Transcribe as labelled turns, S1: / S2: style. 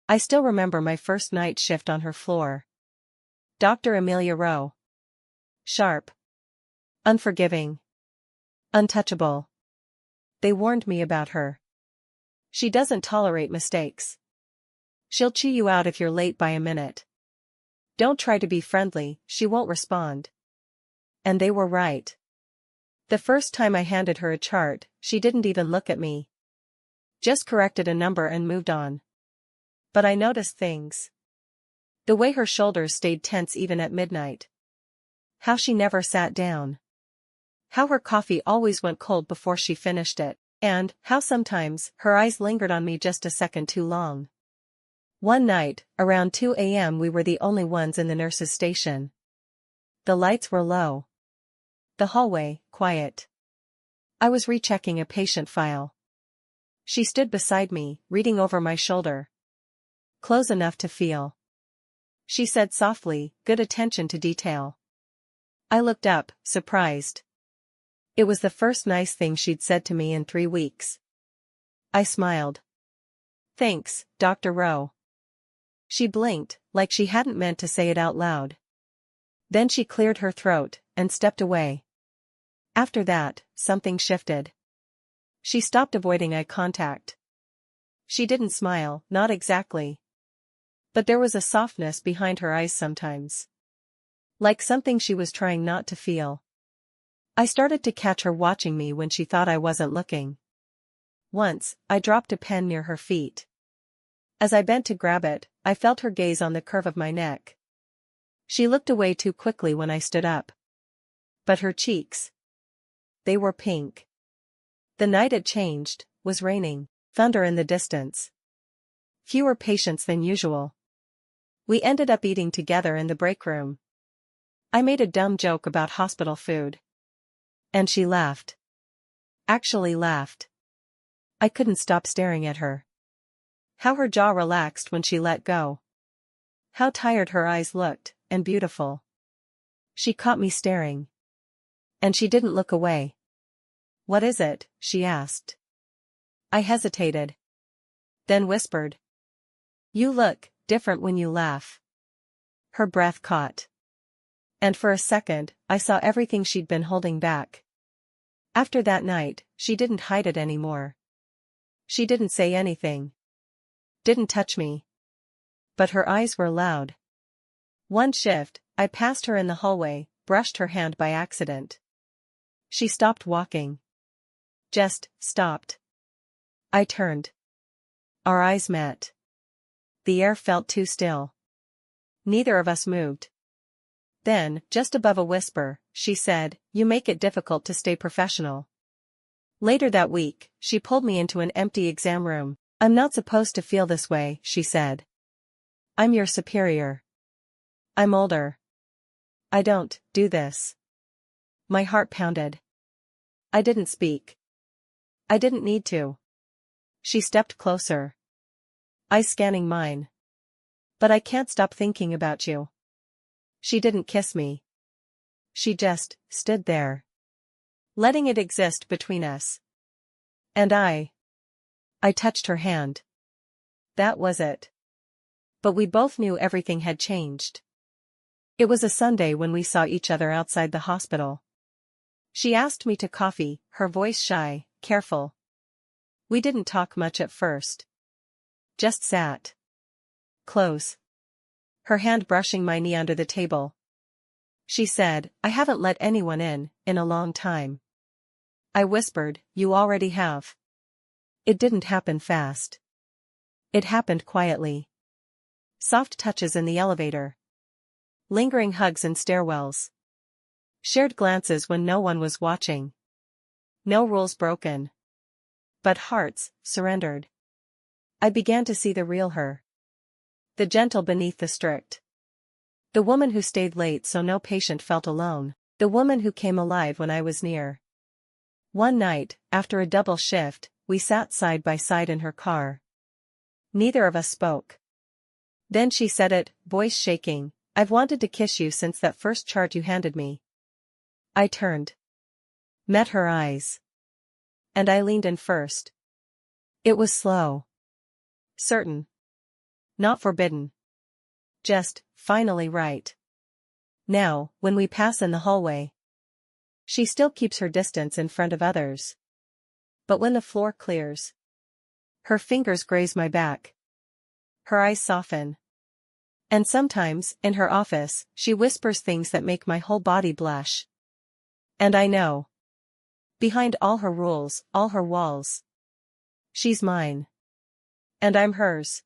S1: I still remember my first night shift on her floor. Dr. Emilia Rowe. Sharp. Unforgiving. Untouchable. They warned me about her. She doesn't tolerate mistakes. She'll chew you out if you're late by a minute. Don't try to be friendly, she won't respond. And they were right. The first time I handed her a chart, she didn't even look at me. Just corrected a number and moved on. But I noticed things. The way her shoulders stayed tense even at midnight. How she never sat down. How her coffee always went cold before she finished it, and how sometimes her eyes lingered on me just a second too long. One night, around 2 a.m. we were the only ones in the nurse's station. The lights were low. The hallway, quiet. I was rechecking a patient file. She stood beside me, reading over my shoulder. Close enough to feel. She said softly, good attention to detail. I looked up, surprised. It was the first nice thing she'd said to me in 3 weeks. I smiled. Thanks, Dr. Rowe. She blinked, like she hadn't meant to say it out loud. Then she cleared her throat, and stepped away. After that, something shifted. She stopped avoiding eye contact. She didn't smile, not exactly. But there was a softness behind her eyes sometimes. Like something she was trying not to feel. I started to catch her watching me when she thought I wasn't looking. Once, I dropped a pen near her feet. As I bent to grab it, I felt her gaze on the curve of my neck. She looked away too quickly when I stood up. But her cheeks. They were pink. The night had changed, was raining, thunder in the distance. Fewer patients than usual. We ended up eating together in the break room. I made a dumb joke about hospital food. And she laughed. Actually laughed. I couldn't stop staring at her. How her jaw relaxed when she let go. How tired her eyes looked, and beautiful. She caught me staring. And she didn't look away. What is it? She asked. I hesitated. Then whispered. You look different when you laugh. Her breath caught. And for a second, I saw everything she'd been holding back. After that night, she didn't hide it anymore. She didn't say anything. Didn't touch me. But her eyes were loud. One shift, I passed her in the hallway, brushed her hand by accident. She stopped walking. Just stopped. I turned. Our eyes met. The air felt too still. Neither of us moved. Then, just above a whisper, she said, "You make it difficult to stay professional." Later that week, she pulled me into an empty exam room. "I'm not supposed to feel this way," she said. "I'm your superior. I'm older. I don't do this." My heart pounded. I didn't speak. I didn't need to. She stepped closer. Eyes scanning mine. "But I can't stop thinking about you." She didn't kiss me. She just stood there. Letting it exist between us. And I touched her hand. That was it. But we both knew everything had changed. It was a Sunday when we saw each other outside the hospital. She asked me to coffee, her voice shy, careful. We didn't talk much at first. Just sat. Close. Her hand brushing my knee under the table. She said, "I haven't let anyone in a long time." I whispered, "You already have." It didn't happen fast. It happened quietly. Soft touches in the elevator. Lingering hugs in stairwells. Shared glances when no one was watching. No rules broken. But hearts surrendered. I began to see the real her. The gentle beneath the strict. The woman who stayed late so no patient felt alone. The woman who came alive when I was near. One night, after a double shift, we sat side by side in her car. Neither of us spoke. Then she said it, voice shaking, "I've wanted to kiss you since that first chart you handed me." I turned. Met her eyes. And I leaned in first. It was slow. Certain. Not forbidden. Just, finally right. Now, when we pass in the hallway, she still keeps her distance in front of others. But when the floor clears, her fingers graze my back. Her eyes soften. And sometimes, in her office, she whispers things that make my whole body blush. And I know. Behind all her rules, all her walls, she's mine. And I'm hers.